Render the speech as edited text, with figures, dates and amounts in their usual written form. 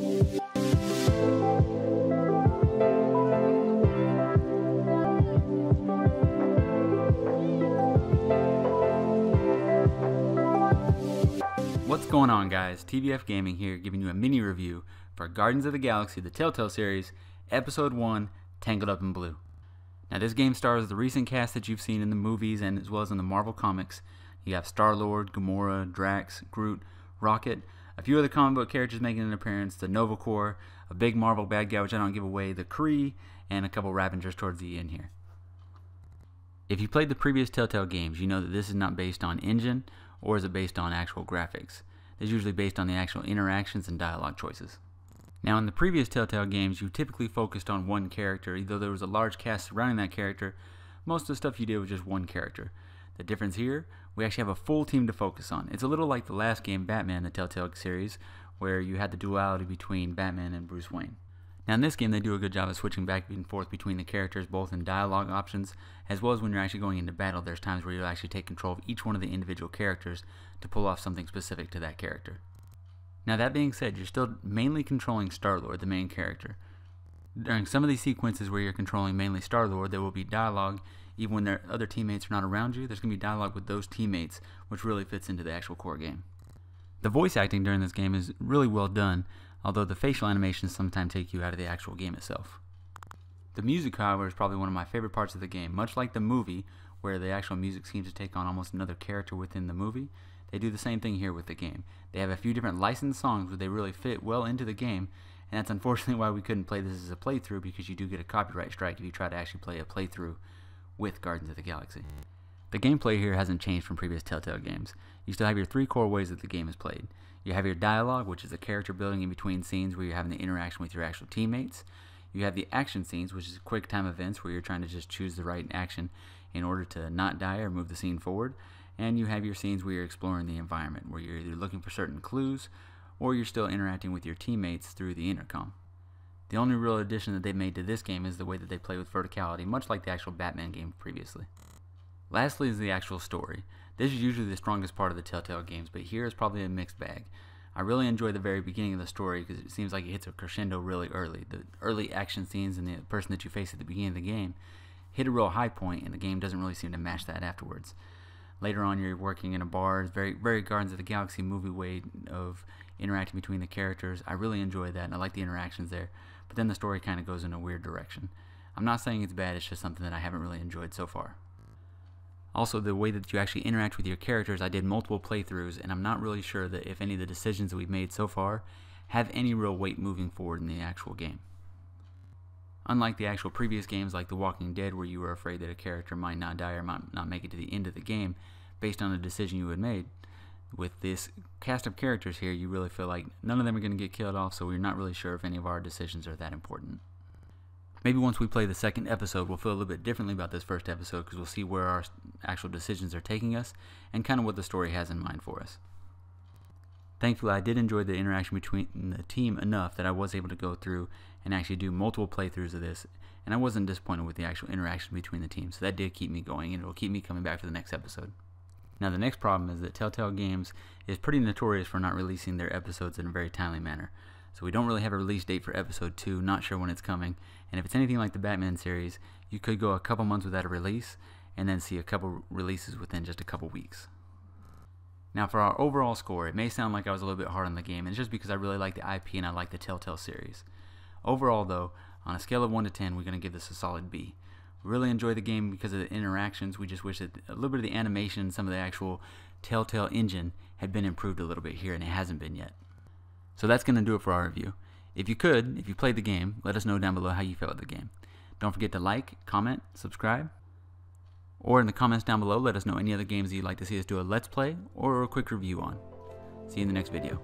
What's going on, guys? TBF Gaming here, giving you a mini review for Guardians of the Galaxy, the Telltale series, Episode 1, Tangled Up in Blue. Now, this game stars the recent cast that you've seen in the movies and as well as in the Marvel comics. You have Star-Lord, Gamora, Drax, Groot, Rocket, a few other comic book characters making an appearance, the Nova Corps, a big Marvel bad guy which I don't give away, the Kree, and a couple Ravengers towards the end here. If you played the previous Telltale games, you know that this is not based on engine, or is it based on actual graphics. It's usually based on the actual interactions and dialogue choices. Now, in the previous Telltale games, you typically focused on one character. Either there was a large cast surrounding that character, most of the stuff you did was just one character. The difference here, we actually have a full team to focus on. It's a little like the last game, Batman, the Telltale series, where you had the duality between Batman and Bruce Wayne. Now, in this game, they do a good job of switching back and forth between the characters, both in dialogue options, as well as when you're actually going into battle. There's times where you'll actually take control of each one of the individual characters to pull off something specific to that character. Now, that being said, you're still mainly controlling Star-Lord, the main character. During some of these sequences where you're controlling mainly Star-Lord, there will be dialogue. Even when their other teammates are not around you, there's going to be dialogue with those teammates, which really fits into the actual core game. The voice acting during this game is really well done, although the facial animations sometimes take you out of the actual game itself. The music, however, is probably one of my favorite parts of the game. Much like the movie, where the actual music seems to take on almost another character within the movie, they do the same thing here with the game. They have a few different licensed songs where they really fit well into the game, and that's unfortunately why we couldn't play this as a playthrough, because you do get a copyright strike if you try to actually play a playthrough with Guardians of the Galaxy. The gameplay here hasn't changed from previous Telltale games. You still have your three core ways that the game is played. You have your dialogue, which is the character building in between scenes where you're having the interaction with your actual teammates. You have the action scenes, which is quick time events where you're trying to just choose the right action in order to not die or move the scene forward. And you have your scenes where you're exploring the environment, where you're either looking for certain clues or you're still interacting with your teammates through the intercom. The only real addition that they've made to this game is the way that they play with verticality, much like the actual Batman game previously. Lastly is the actual story. This is usually the strongest part of the Telltale games, but here is probably a mixed bag. I really enjoy the very beginning of the story because it seems like it hits a crescendo really early. The early action scenes and the person that you face at the beginning of the game hit a real high point, and the game doesn't really seem to match that afterwards. Later on, you're working in a bar. It's very Guardians of the Galaxy movie way of interacting between the characters. I really enjoy that, and I like the interactions there. But then the story kind of goes in a weird direction. I'm not saying it's bad, it's just something that I haven't really enjoyed so far. Also, the way that you actually interact with your characters, I did multiple playthroughs, and I'm not really sure that if any of the decisions that we've made so far have any real weight moving forward in the actual game. Unlike the actual previous games like The Walking Dead, where you were afraid that a character might not die or might not make it to the end of the game based on a decision you had made, with this cast of characters here, you really feel like none of them are going to get killed off, so we're not really sure if any of our decisions are that important. Maybe once we play the second episode, we'll feel a little bit differently about this first episode because we'll see where our actual decisions are taking us and kind of what the story has in mind for us. Thankfully, I did enjoy the interaction between the team enough that I was able to go through and actually do multiple playthroughs of this, and I wasn't disappointed with the actual interaction between the teams, so that did keep me going, and it will keep me coming back for the next episode. Now, the next problem is that Telltale Games is pretty notorious for not releasing their episodes in a very timely manner. So we don't really have a release date for episode 2, not sure when it's coming, and if it's anything like the Batman series, you could go a couple months without a release, and then see a couple releases within just a couple weeks. Now, for our overall score, it may sound like I was a little bit hard on the game, and it's just because I really like the IP and I like the Telltale series. Overall, though, on a scale of 1 to 10, we're going to give this a solid B. We really enjoy the game because of the interactions. We just wish that a little bit of the animation and some of the actual Telltale engine had been improved a little bit here, and it hasn't been yet. So that's going to do it for our review. If you played the game, let us know down below how you felt with the game. Don't forget to like, comment, subscribe, or in the comments down below, let us know any other games that you'd like to see us do a Let's Play or a quick review on. See you in the next video.